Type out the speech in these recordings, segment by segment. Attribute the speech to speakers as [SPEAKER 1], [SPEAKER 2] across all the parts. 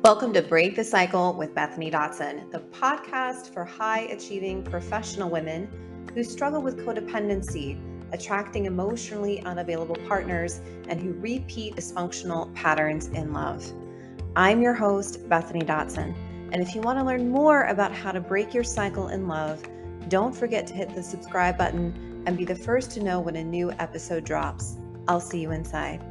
[SPEAKER 1] Welcome to Break the Cycle with Bethany Dotson, the podcast for high achieving professional women who struggle with codependency, attracting emotionally unavailable partners, and who repeat dysfunctional patterns in love. I'm your host, Bethany Dotson, and if you want to learn more about how to break your cycle in love, don't forget to hit the subscribe button and be the first to know when a new episode drops. I'll see you inside.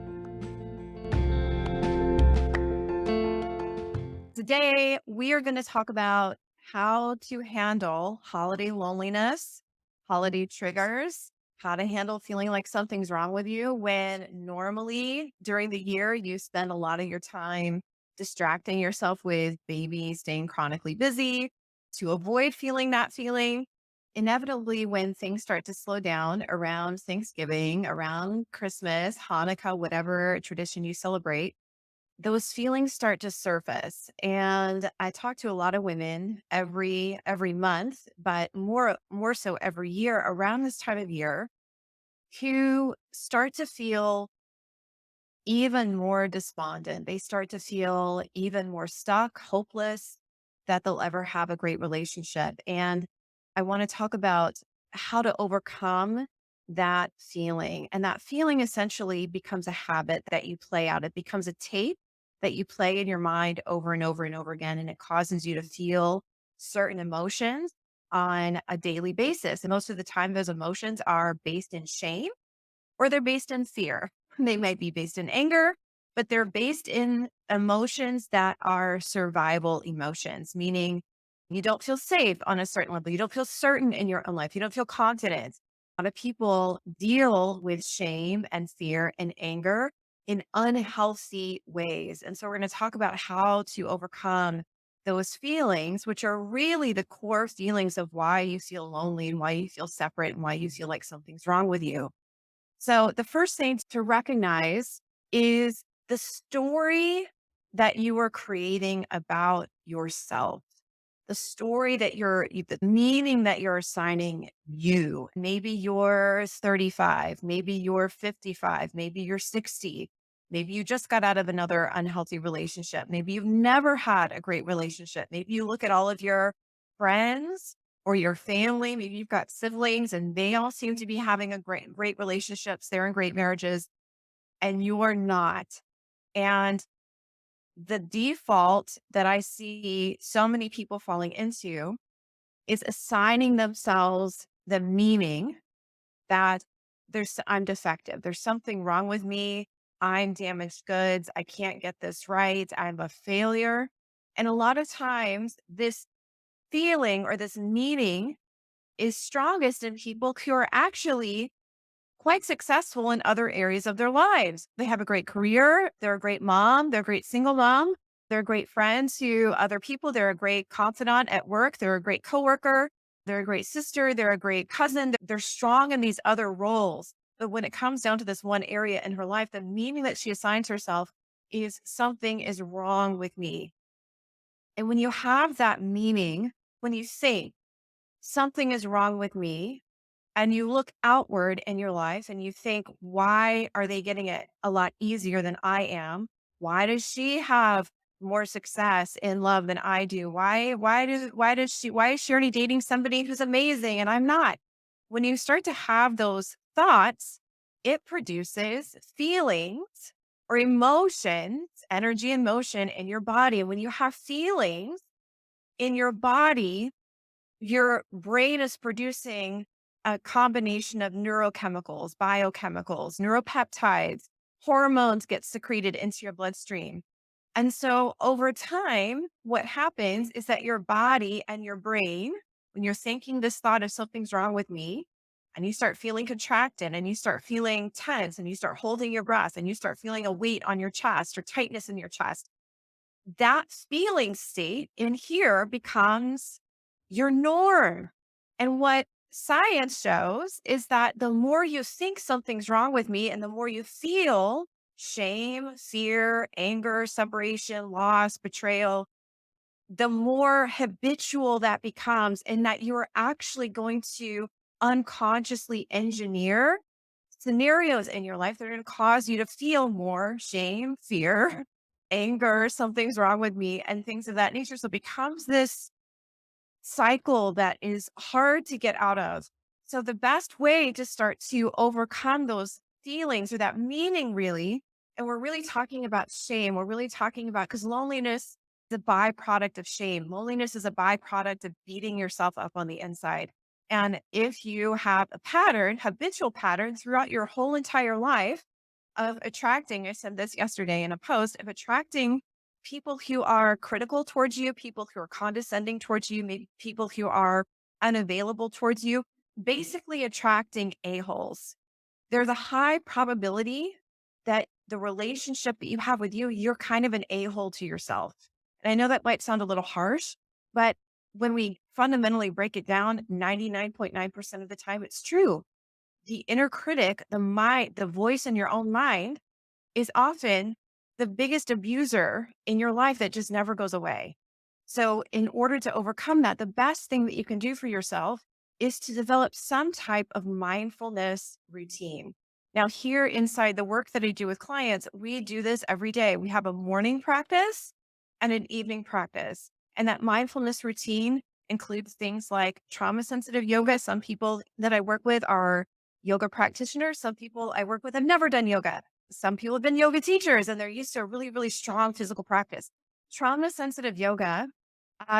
[SPEAKER 1] Today, we are going to talk about how to handle holiday loneliness, holiday triggers, how to handle feeling like something's wrong with you when normally during the year you spend a lot of your time distracting yourself with baby, staying chronically busy to avoid feeling that feeling. Inevitably, when things start to slow down around Thanksgiving, around Christmas, Hanukkah, whatever tradition you celebrate, those feelings start to surface. And I talk to a lot of women every month, but more so every year around this time of year, who start to feel even more despondent. They start to feel even more stuck, hopeless, that they'll ever have a great relationship. And I want to talk about how to overcome that feeling. And that feeling essentially becomes a habit that you play out. It becomes a tape that you play in your mind over and over and over again. And it causes you to feel certain emotions on a daily basis. And most of the time, those emotions are based in shame or they're based in fear. They might be based in anger, but they're based in emotions that are survival emotions, meaning you don't feel safe on a certain level. You don't feel certain in your own life. You don't feel confident. A lot of people deal with shame and fear and anger in unhealthy ways. And so we're going to talk about how to overcome those feelings, which are really the core feelings of why you feel lonely and why you feel separate and why you feel like something's wrong with you. So the first thing to recognize is the story that you are creating about yourself. The story that the meaning that you're assigning you. Maybe you're 35, maybe you're 55, maybe you're 60, maybe you just got out of another unhealthy relationship. Maybe you've never had a great relationship. Maybe you look at all of your friends or your family, maybe you've got siblings and they all seem to be having a great relationships. They're in great marriages and you are not. And the default that I see so many people falling into is assigning themselves the meaning that I'm defective. There's something wrong with me. I'm damaged goods. I can't get this right. I'm a failure. And a lot of times this feeling or this meaning is strongest in people who are actually quite successful in other areas of their lives. They have a great career. They're a great mom. They're a great single mom. They're great friends to other people. They're a great confidant at work. They're a great coworker. They're a great sister. They're a great cousin. They're strong in these other roles. But when it comes down to this one area in her life, the meaning that she assigns herself is something is wrong with me. And when you have that meaning, when you say something is wrong with me, and you look outward in your life and you think, why are they getting it a lot easier than I am? Why does she have more success in love than I do? Why is she already dating somebody who's amazing and I'm not? When you start to have those thoughts, it produces feelings or emotions, energy and motion in your body. And when you have feelings in your body, your brain is producing a combination of neurochemicals, biochemicals, neuropeptides, hormones get secreted into your bloodstream. And so over time, what happens is that your body and your brain, when you're thinking this thought of something's wrong with me, and you start feeling contracted and you start feeling tense and you start holding your breath and you start feeling a weight on your chest or tightness in your chest, that feeling state in here becomes your norm. And what science shows is that the more you think something's wrong with me and the more you feel shame, fear, anger, separation, loss, betrayal, the more habitual that becomes, and that you're actually going to unconsciously engineer scenarios in your life that are going to cause you to feel more shame, fear, anger, something's wrong with me, and things of that nature. So it becomes this cycle that is hard to get out of. So the best way to start to overcome those feelings or that meaning really, and we're really talking about shame, we're really talking about because loneliness is a byproduct of shame. Loneliness is a byproduct of beating yourself up on the inside. And if you have a pattern, habitual pattern throughout your whole entire life of attracting, I said this yesterday in a post, of attracting people who are critical towards you, people who are condescending towards you, maybe people who are unavailable towards you, basically attracting a-holes. There's a high probability that the relationship that you have with you, you're kind of an a-hole to yourself. And I know that might sound a little harsh, but when we fundamentally break it down, 99.9% of the time, it's true. The inner critic, the mind, the voice in your own mind is often the biggest abuser in your life that just never goes away. So, in order to overcome that, the best thing that you can do for yourself is to develop some type of mindfulness routine. Now, here inside the work that I do with clients, we do this every day. We have a morning practice and an evening practice. And that mindfulness routine includes things like trauma sensitive yoga. Some people that I work with are yoga practitioners. Some people I work with have never done yoga. Some people have been yoga teachers and they're used to a really, really strong physical practice. Trauma sensitive yoga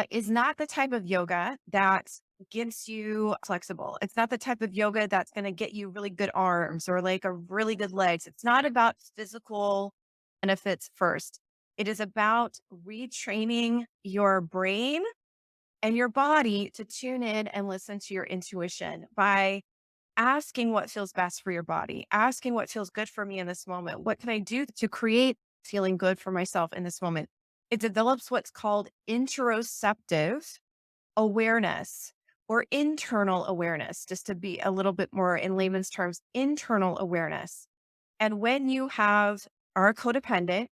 [SPEAKER 1] is not the type of yoga that gets you flexible. It's not the type of yoga that's going to get you really good arms or like a really good legs. It's not about physical benefits first. It is about retraining your brain and your body to tune in and listen to your intuition by asking what feels best for your body, asking what feels good for me in this moment. What can I do to create feeling good for myself in this moment? It develops what's called interoceptive awareness or internal awareness, just to be a little bit more in layman's terms, internal awareness. And when you are codependent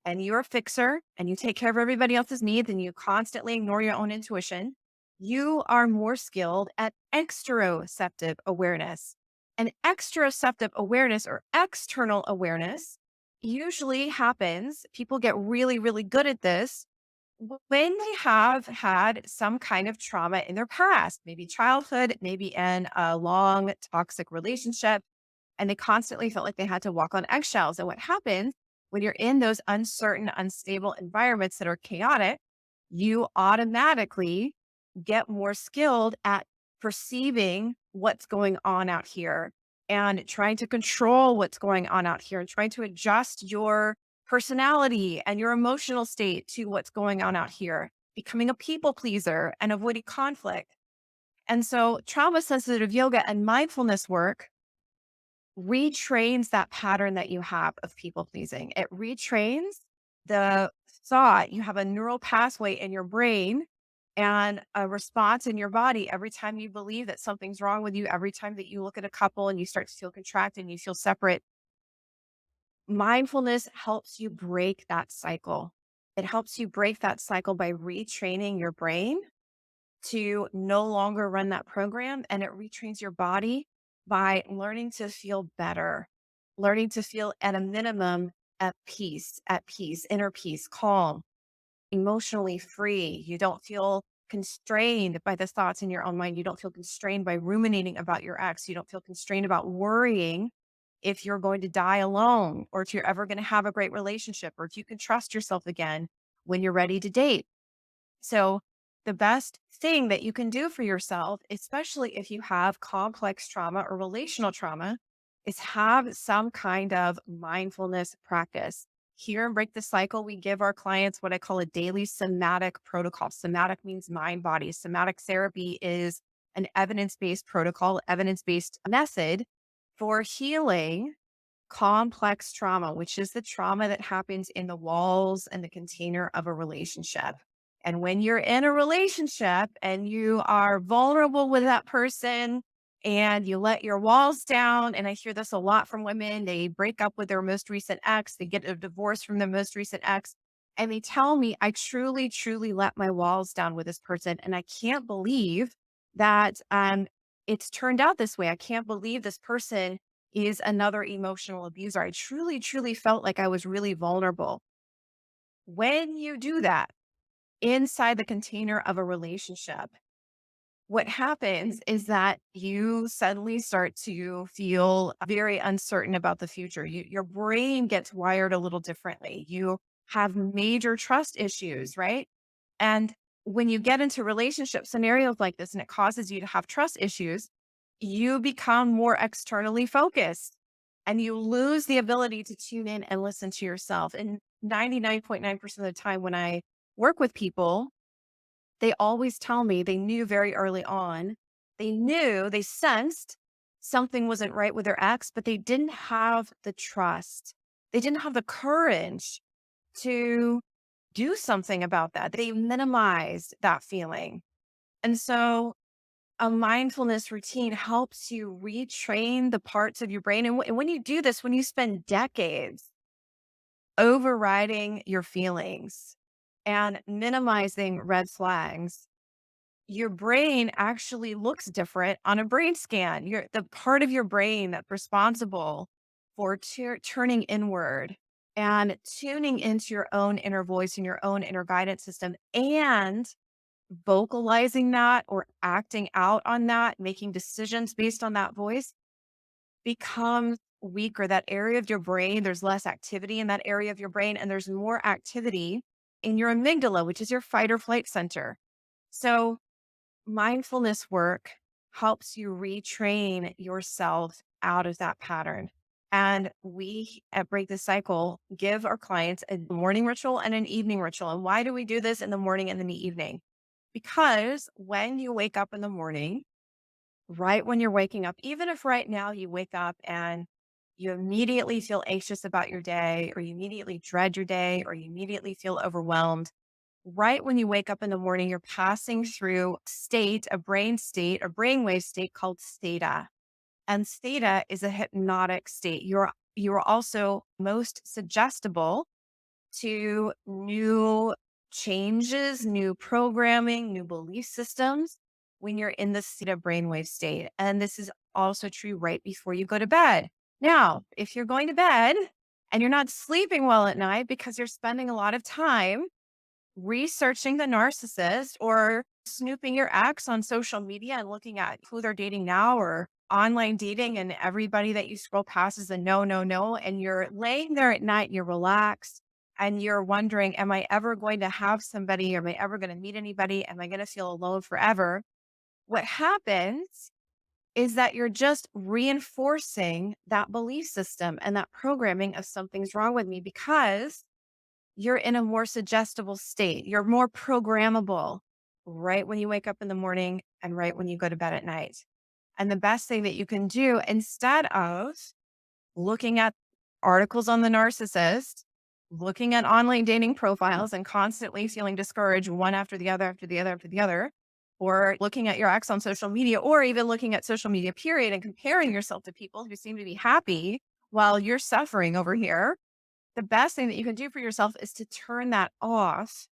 [SPEAKER 1] and you're a fixer and you take care of everybody else's needs and you constantly ignore your own intuition, you are more skilled at exteroceptive awareness. And exteroceptive awareness or external awareness usually happens, people get really, really good at this when they have had some kind of trauma in their past, maybe childhood, maybe in a long toxic relationship, and they constantly felt like they had to walk on eggshells. And what happens when you're in those uncertain, unstable environments that are chaotic, you automatically get more skilled at perceiving what's going on out here and trying to control what's going on out here and trying to adjust your personality and your emotional state to what's going on out here, becoming a people pleaser and avoiding conflict. And so, trauma sensitive yoga and mindfulness work retrains that pattern that you have of people pleasing. It retrains the thought. You have a neural pathway in your brain and a response in your body every time you believe that something's wrong with you, every time that you look at a couple and you start to feel contracted and you feel separate. Mindfulness helps you break that cycle. It helps you break that cycle by retraining your brain to no longer run that program. And it retrains your body by learning to feel better, learning to feel at a minimum at peace, inner peace, calm, emotionally free. You don't feel constrained by the thoughts in your own mind. You don't feel constrained by ruminating about your ex. You don't feel constrained about worrying if you're going to die alone or if you're ever going to have a great relationship or if you can trust yourself again when you're ready to date. So, the best thing that you can do for yourself, especially if you have complex trauma or relational trauma, is have some kind of mindfulness practice. Here in Break the Cycle, we give our clients what I call a daily somatic protocol. Somatic means mind body. Somatic therapy is an evidence based protocol, evidence based method for healing complex trauma, which is the trauma that happens in the walls and the container of a relationship. And when you're in a relationship and you are vulnerable with that person and you let your walls down, and I hear this a lot from women, they break up with their most recent ex, they get a divorce from their most recent ex, and they tell me, I truly, truly let my walls down with this person. And I can't believe that it's turned out this way. I can't believe this person is another emotional abuser. I truly, truly felt like I was really vulnerable. When you do that inside the container of a relationship, what happens is that you suddenly start to feel very uncertain about the future. Your brain gets wired a little differently. You have major trust issues, right? And when you get into relationship scenarios like this and it causes you to have trust issues, you become more externally focused and you lose the ability to tune in and listen to yourself. And 99.9% of the time when I work with people, they always tell me they knew very early on, they sensed something wasn't right with their ex, but they didn't have the trust. They didn't have the courage to do something about that. They minimized that feeling. And so a mindfulness routine helps you retrain the parts of your brain. And when you do this, when you spend decades overriding your feelings and minimizing red flags, your brain actually looks different on a brain scan. The part of your brain that's responsible for turning inward and tuning into your own inner voice and your own inner guidance system and vocalizing that or acting out on that, making decisions based on that voice becomes weaker. That area of your brain, there's less activity in that area of your brain, and there's more activity in your amygdala, which is your fight or flight center. So, mindfulness work helps you retrain yourself out of that pattern. And we at Break the Cycle give our clients a morning ritual and an evening ritual. And why do we do this in the morning and in the evening? Because when you wake up in the morning, right when you're waking up, even if right now you wake up and you immediately feel anxious about your day, or you immediately dread your day, or you immediately feel overwhelmed, right when you wake up in the morning, you're passing through a brainwave state called theta. And theta is a hypnotic state. You're also most suggestible to new changes, new programming, new belief systems when you're in the theta brainwave state. And this is also true right before you go to bed. Now, if you're going to bed and you're not sleeping well at night because you're spending a lot of time researching the narcissist or snooping your ex on social media and looking at who they're dating now or online dating, and everybody that you scroll past is a no, no, no. And you're laying there at night, you're relaxed and you're wondering, am I ever going to have somebody? Am I ever going to meet anybody? Am I going to feel alone forever? What happens is that you're just reinforcing that belief system and that programming of something's wrong with me because you're in a more suggestible state. You're more programmable right when you wake up in the morning and right when you go to bed at night. And the best thing that you can do instead of looking at articles on the narcissist, looking at online dating profiles and constantly feeling discouraged one after the other, after the other, after the other, or looking at your ex on social media, or even looking at social media, period, and comparing yourself to people who seem to be happy while you're suffering over here, the best thing that you can do for yourself is to turn that off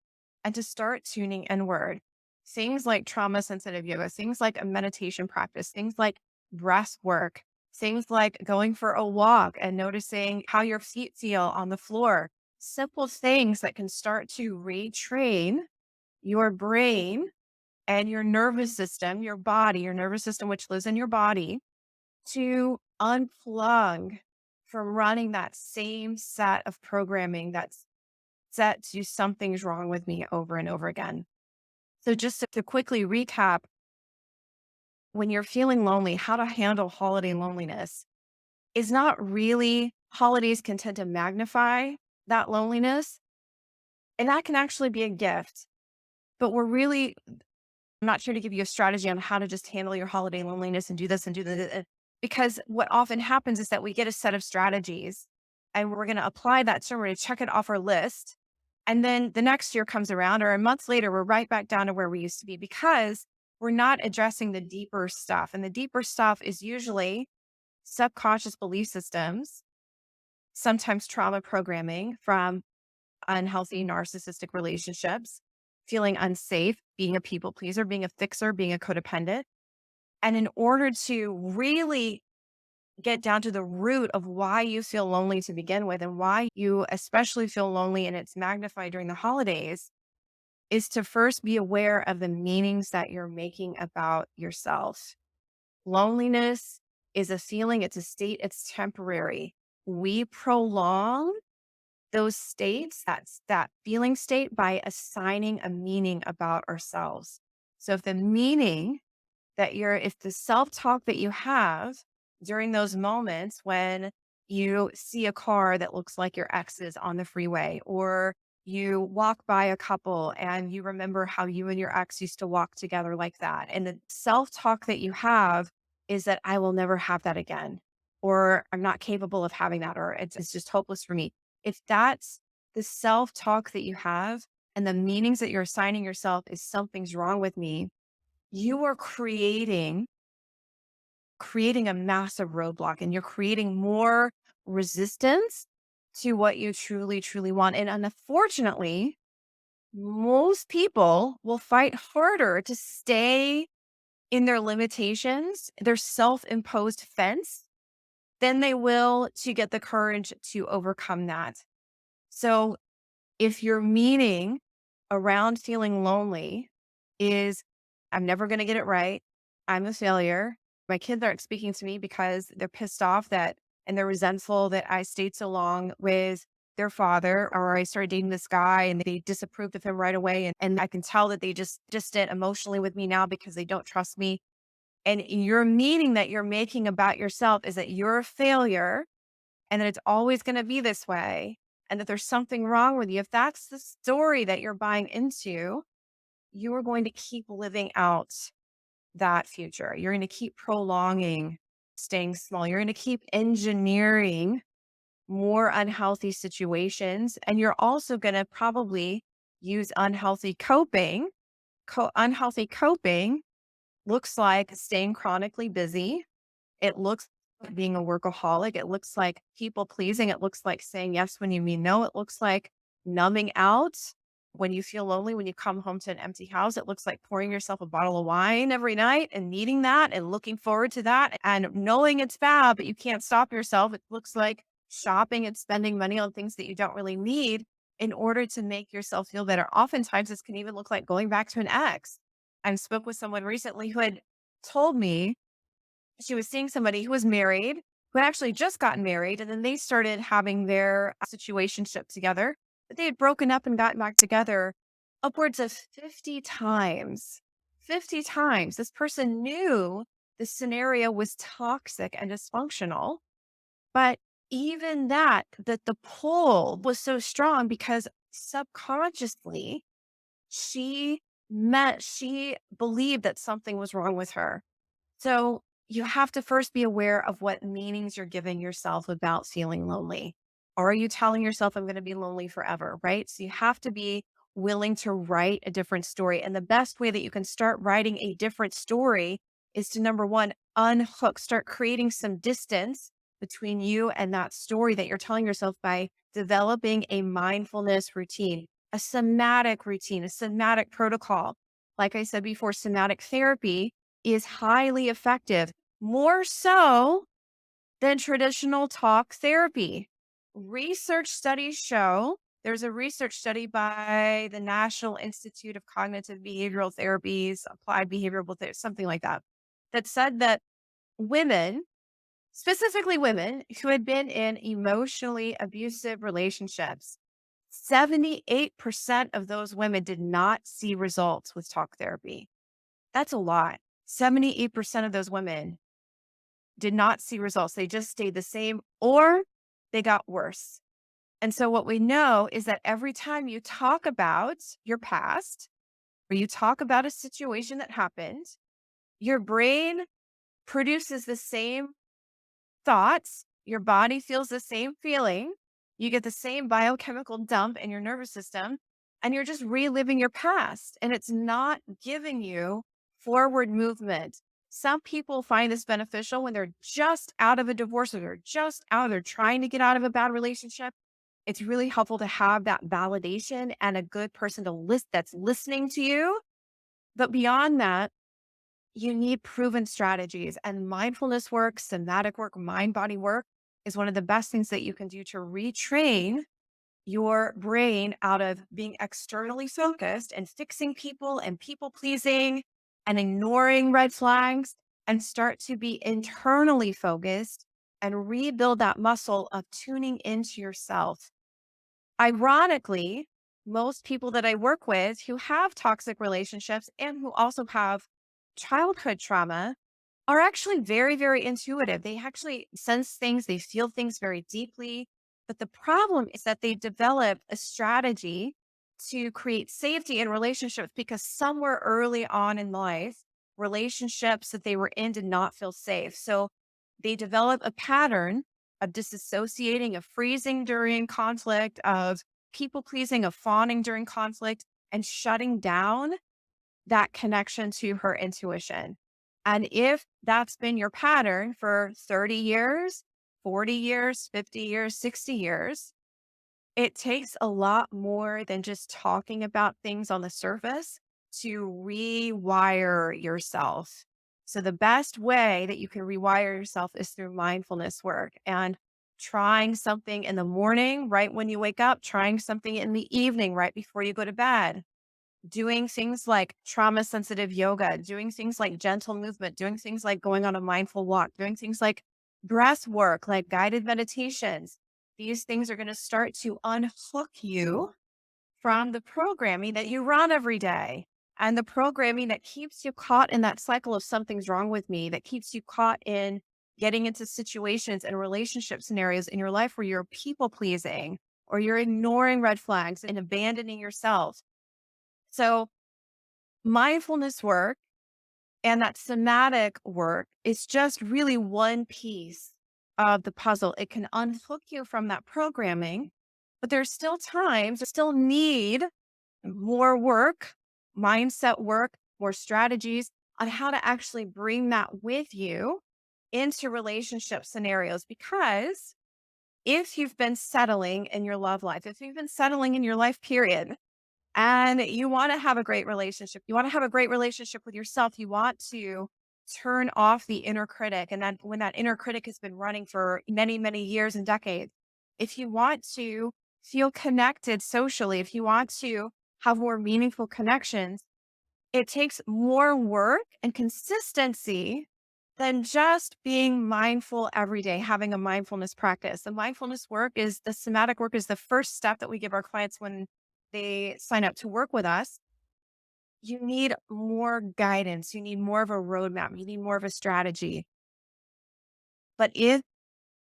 [SPEAKER 1] and to start tuning inward. Things like trauma sensitive yoga, things like a meditation practice, things like breath work, things like going for a walk and noticing how your feet feel on the floor. Simple things that can start to retrain your brain and your nervous system, your body, your nervous system, which lives in your body, to unplug from running that same set of programming that's set to something's wrong with me over and over again. So, just to quickly recap, when you're feeling lonely, how to handle holiday loneliness is not really, holidays can tend to magnify that loneliness. And that can actually be a gift. But I'm not sure to give you a strategy on how to just handle your holiday loneliness and do this and do that. Because what often happens is that we get a set of strategies and we're going to apply that. So we're going to check it off our list. And then the next year comes around, or a month later, we're right back down to where we used to be because we're not addressing the deeper stuff. And the deeper stuff is usually subconscious belief systems, sometimes trauma programming from unhealthy narcissistic relationships, feeling unsafe, being a people pleaser, being a fixer, being a codependent. And in order to really get down to the root of why you feel lonely to begin with and why you especially feel lonely and it's magnified during the holidays is to first be aware of the meanings that you're making about yourself. Loneliness is a feeling, it's a state, it's temporary. We prolong those states, that feeling state by assigning a meaning about ourselves. So if the self talk that you have during those moments when you see a car that looks like your ex's on the freeway, or you walk by a couple and you remember how you and your ex used to walk together like that. And the self talk that you have is that I will never have that again, or I'm not capable of having that, or it's just hopeless for me. If that's the self talk that you have and the meanings that you're assigning yourself is something's wrong with me, you are creating a massive roadblock and you're creating more resistance to what you truly, truly want. And unfortunately, most people will fight harder to stay in their limitations, their self imposed fence, than they will to get the courage to overcome that. So if your meaning around feeling lonely is, I'm never going to get it right, I'm a failure, my kids aren't speaking to me because they're pissed off that and they're resentful that I stayed so long with their father, or I started dating this guy and they disapproved of him right away. And I can tell that they just distant emotionally with me now because they don't trust me. And your meaning that you're making about yourself is that you're a failure and that it's always going to be this way and that there's something wrong with you. If that's the story that you're buying into, you are going to keep living out that future. You're going to keep prolonging staying small. You're going to keep engineering more unhealthy situations. And you're also going to probably use unhealthy coping. Unhealthy coping looks like staying chronically busy. It looks like being a workaholic. It looks like people pleasing. It looks like saying yes when you mean no. It looks like numbing out when you feel lonely, when you come home to an empty house. It looks like pouring yourself a bottle of wine every night and needing that and looking forward to that and knowing it's bad, but you can't stop yourself. It looks like shopping and spending money on things that you don't really need in order to make yourself feel better. Oftentimes, this can even look like going back to an ex. I spoke with someone recently who had told me she was seeing somebody who was married, who had actually just gotten married, and then they started having their situationship together. But they had broken up and gotten back together upwards of 50 times. 50 times. This person knew the scenario was toxic and dysfunctional. But even that the pull was so strong because subconsciously she believed that something was wrong with her. So you have to first be aware of what meanings you're giving yourself about feeling lonely. Are you telling yourself I'm going to be lonely forever? Right. So you have to be willing to write a different story. And the best way that you can start writing a different story is to number one, unhook, start creating some distance between you and that story that you're telling yourself by developing a mindfulness routine, a somatic routine, a somatic protocol. Like I said before, somatic therapy is highly effective, more so than traditional talk therapy. Research studies show there's a research study by the National Institute of Cognitive Behavioral Therapies, Applied Behavioral Therapy, something like that, that said that women, specifically women who had been in emotionally abusive relationships, 78% of those women did not see results with talk therapy. That's a lot. 78% of those women did not see results. They just stayed the same or they got worse. And so, what we know is that every time you talk about your past or you talk about a situation that happened, your brain produces the same thoughts, your body feels the same feeling, you get the same biochemical dump in your nervous system, and you're just reliving your past. And it's not giving you forward movement. Some people find this beneficial when they're just out of a divorce or they're trying to get out of a bad relationship. It's really helpful to have that validation and a good person to list that's listening to you. But beyond that, you need proven strategies, and mindfulness work, somatic work, mind body work is one of the best things that you can do to retrain your brain out of being externally focused and fixing people and people pleasing and ignoring red flags and start to be internally focused and rebuild that muscle of tuning into yourself. Ironically, most people that I work with who have toxic relationships and who also have childhood trauma are actually very, very intuitive. They actually sense things, they feel things very deeply. But the problem is that they develop a strategy to create safety in relationships because somewhere early on in life, relationships that they were in did not feel safe. So they develop a pattern of disassociating, of freezing during conflict, of people pleasing, of fawning during conflict, and shutting down that connection to her intuition. And if that's been your pattern for 30 years, 40 years, 50 years, 60 years, it takes a lot more than just talking about things on the surface to rewire yourself. So, the best way that you can rewire yourself is through mindfulness work and trying something in the morning, right when you wake up, trying something in the evening, right before you go to bed, doing things like trauma sensitive yoga, doing things like gentle movement, doing things like going on a mindful walk, doing things like breath work, like guided meditations. These things are going to start to unhook you from the programming that you run every day and the programming that keeps you caught in that cycle of something's wrong with me, that keeps you caught in getting into situations and relationship scenarios in your life where you're people pleasing or you're ignoring red flags and abandoning yourself. So, mindfulness work and that somatic work is just really one piece of the puzzle. It can unhook you from that programming, but there's still times, you still need more work, mindset work, more strategies on how to actually bring that with you into relationship scenarios. Because if you've been settling in your love life, if you've been settling in your life, period, and you want to have a great relationship. You want to have a great relationship with yourself. You want to turn off the inner critic. And then when that inner critic has been running for many, many years and decades, if you want to feel connected socially, if you want to have more meaningful connections, it takes more work and consistency than just being mindful every day, having a mindfulness practice. The somatic work is the first step that we give our clients when they sign up to work with us. You need more guidance. You need more of a roadmap. You need more of a strategy. But if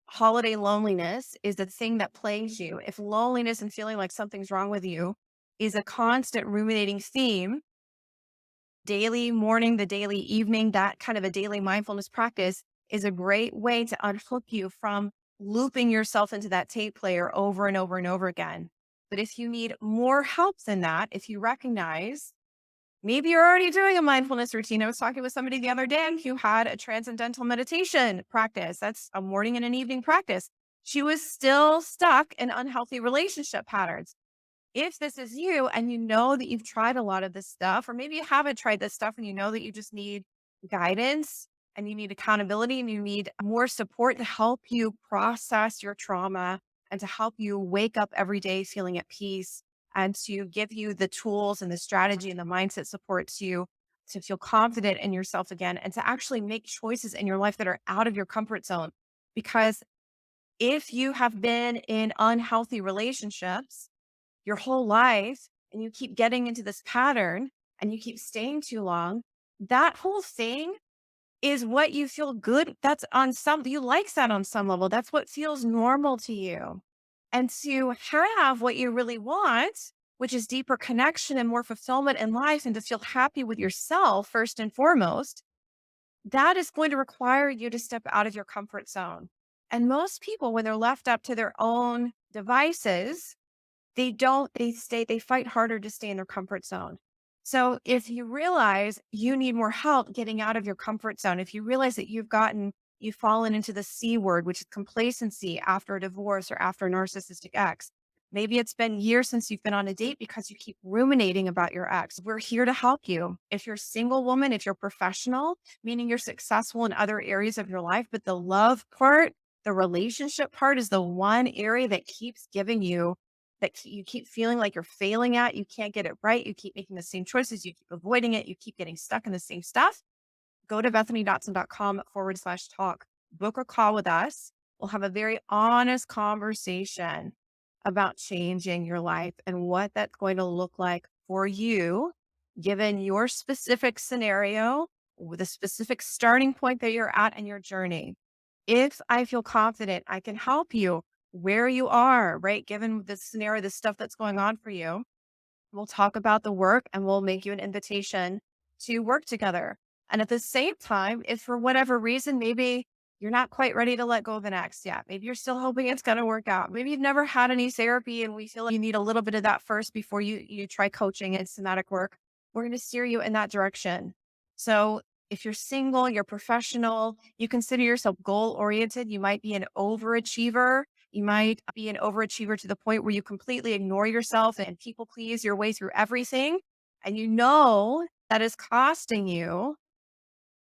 [SPEAKER 1] holiday loneliness is the thing that plagues you, if loneliness and feeling like something's wrong with you is a constant ruminating theme, daily morning, the daily evening, that kind of a daily mindfulness practice is a great way to unhook you from looping yourself into that tape player over and over and over again. But if you need more help than that, if you recognize maybe you're already doing a mindfulness routine. I was talking with somebody the other day who had a transcendental meditation practice. That's a morning and an evening practice. She was still stuck in unhealthy relationship patterns. If this is you and you know that you've tried a lot of this stuff, or maybe you haven't tried this stuff and you know that you just need guidance and you need accountability and you need more support to help you process your trauma and to help you wake up every day feeling at peace and to give you the tools and the strategy and the mindset support to feel confident in yourself again and to actually make choices in your life that are out of your comfort zone. Because if you have been in unhealthy relationships your whole life and you keep getting into this pattern and you keep staying too long, that whole thing is what you feel good. That's on some, you like that on some level. That's what feels normal to you. And to have what you really want, which is deeper connection and more fulfillment in life and to feel happy with yourself first and foremost, that is going to require you to step out of your comfort zone. And most people, when they're left up to their own devices, they fight harder to stay in their comfort zone. So if you realize you need more help getting out of your comfort zone, if you realize that you've fallen into the C word, which is complacency after a divorce or after a narcissistic ex, Maybe it's been years since you've been on a date because you keep ruminating about your ex. We're here to help you. If you're a single woman, if you're professional, meaning you're successful in other areas of your life, but the love part, the relationship part is the one area that keeps giving you you keep feeling like you're failing at. You can't get it right. You keep making the same choices. You keep avoiding it. You keep getting stuck in the same stuff. Go to BethanyDotson.com/talk. Book a call with us. We'll have a very honest conversation about changing your life and what that's going to look like for you, given your specific scenario, with a specific starting point that you're at in your journey. If I feel confident, I can help you where you are, right? Given the scenario, the stuff that's going on for you. We'll talk about the work and we'll make you an invitation to work together. And at the same time, if for whatever reason, maybe you're not quite ready to let go of an ex yet, maybe you're still hoping it's going to work out. Maybe you've never had any therapy and we feel like you need a little bit of that first before you try coaching and somatic work. We're going to steer you in that direction. So if you're single, you're professional, you consider yourself goal oriented, you might be an overachiever. You might be an overachiever to the point where you completely ignore yourself and people please your way through everything. And you know that is costing you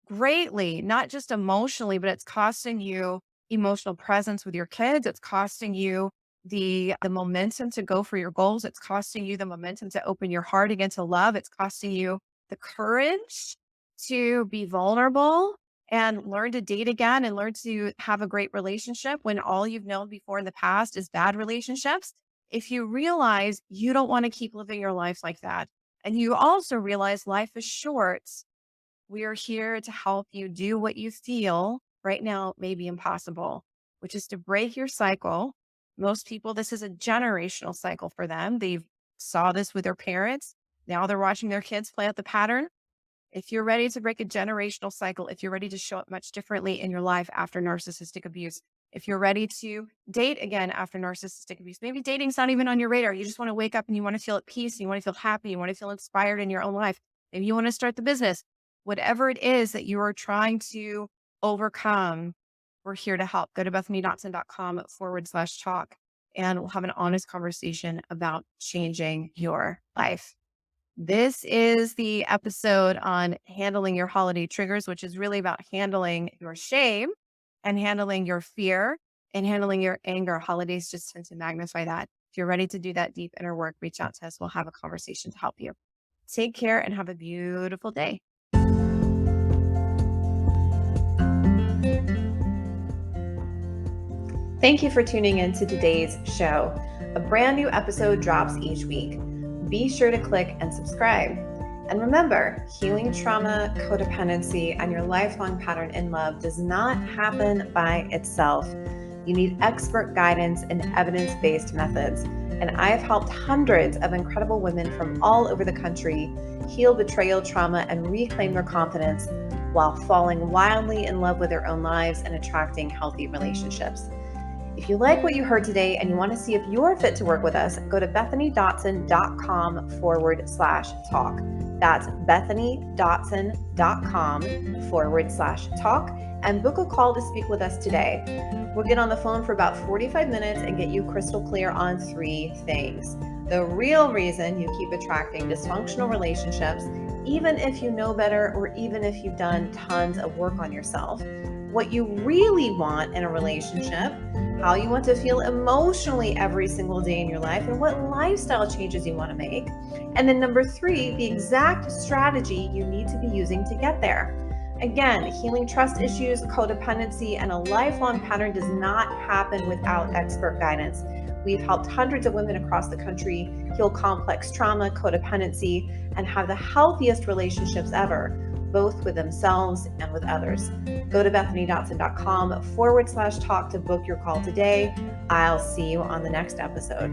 [SPEAKER 1] greatly, not just emotionally, but it's costing you emotional presence with your kids. It's costing you the momentum to go for your goals. It's costing you the momentum to open your heart again to love. It's costing you the courage to be vulnerable and learn to date again and learn to have a great relationship when all you've known before in the past is bad relationships. If you realize you don't want to keep living your life like that, and you also realize life is short, we are here to help you do what you feel right now may be impossible, which is to break your cycle. Most people, this is a generational cycle for them. They saw this with their parents. Now they're watching their kids play out the pattern. If you're ready to break a generational cycle, if you're ready to show up much differently in your life after narcissistic abuse, if you're ready to date again after narcissistic abuse, maybe dating's not even on your radar. You just want to wake up and you want to feel at peace, and you want to feel happy, you want to feel inspired in your own life. Maybe you want to start the business. Whatever it is that you are trying to overcome, we're here to help. Go to BethanyDotson.com/talk and we'll have an honest conversation about changing your life. This is the episode on handling your holiday triggers, which is really about handling your shame and handling your fear and handling your anger. Holidays just tend to magnify that. If you're ready to do that deep inner work, reach out to us. We'll have a conversation to help you. Take care and have a beautiful day. Thank you for tuning in to today's show. A brand new episode drops each week. Be sure to click and subscribe. And remember, healing trauma, codependency, and your lifelong pattern in love does not happen by itself. You need expert guidance and evidence-based methods. And I've helped hundreds of incredible women from all over the country heal betrayal trauma and reclaim their confidence while falling wildly in love with their own lives and attracting healthy relationships. If you like what you heard today and you want to see if you're fit to work with us, go to BethanyDotson.com/talk. That's BethanyDotson.com/talk and book a call to speak with us today. We'll get on the phone for about 45 minutes and get you crystal clear on 3 things. The real reason you keep attracting dysfunctional relationships, even if you know better or even if you've done tons of work on yourself. What you really want in a relationship, how you want to feel emotionally every single day in your life, and what lifestyle changes you want to make. And then number 3, the exact strategy you need to be using to get there. Again, healing trust issues, codependency, and a lifelong pattern does not happen without expert guidance. We've helped hundreds of women across the country heal complex trauma, codependency, and have the healthiest relationships ever, both with themselves and with others. Go to BethanyDotson.com/talk to book your call today. I'll see you on the next episode.